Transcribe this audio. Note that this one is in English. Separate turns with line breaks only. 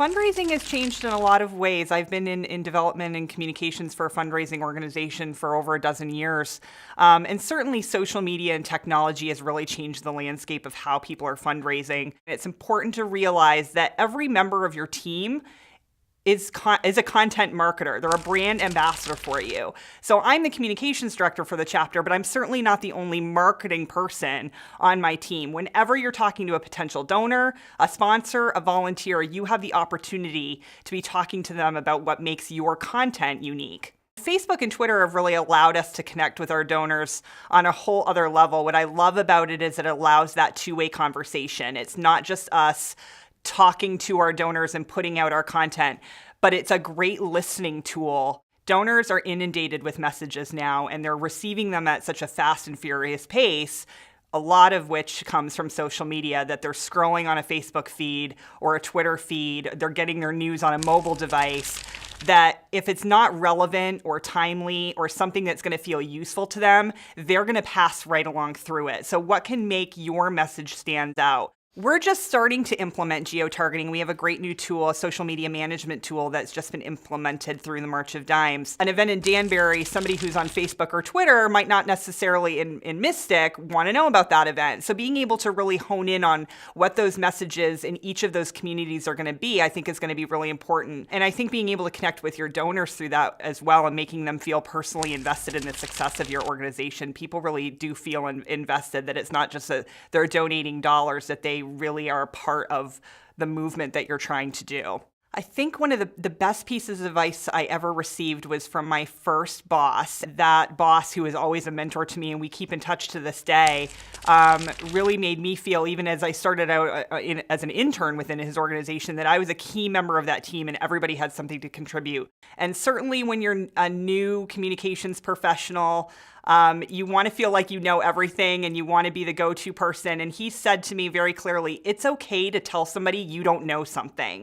Fundraising has changed in a lot of ways. I've been in development and communications for a fundraising organization for over a dozen years. And certainly social media and technology has really changed the landscape of how people are fundraising. It's important to realize that every member of your team is a content marketer. They're a brand ambassador for you. So I'm the communications director for the chapter, but I'm certainly not the only marketing person on my team. Whenever you're talking to a potential donor, a sponsor, a volunteer, you have the opportunity to be talking to them about what makes your content unique. Facebook and Twitter have really allowed us to connect with our donors on a whole other level. What I love about it is it allows that two-way conversation. It's not just us talking to our donors and putting out our content, but it's a great listening tool. Donors are inundated with messages now, and they're receiving them at such a fast and furious pace, a lot of which comes from social media, that they're scrolling on a Facebook feed or a Twitter feed. They're getting their news on a mobile device, that if it's not relevant or timely or something that's going to feel useful to them, they're going to pass right along through it. So what can make your message stand out? We're just starting to implement geo-targeting. We have a great new tool, a social media management tool that's just been implemented through the March of Dimes. An event in Danbury, somebody who's on Facebook or Twitter might not necessarily in Mystic want to know about that event. So being able to really hone in on what those messages in each of those communities are going to be, I think is going to be really important. And I think being able to connect with your donors through that as well and making them feel personally invested in the success of your organization. People really do feel invested, that it's not just they're donating dollars, that they really are a part of the movement that you're trying to do. I think one of the best pieces of advice I ever received was from my first boss. That boss, who is always a mentor to me and we keep in touch to this day, really made me feel, even as I started out as an intern within his organization, that I was a key member of that team and everybody had something to contribute. And certainly when you're a new communications professional, you want to feel like you know everything and you want to be the go-to person. And he said to me very clearly, it's okay to tell somebody you don't know something.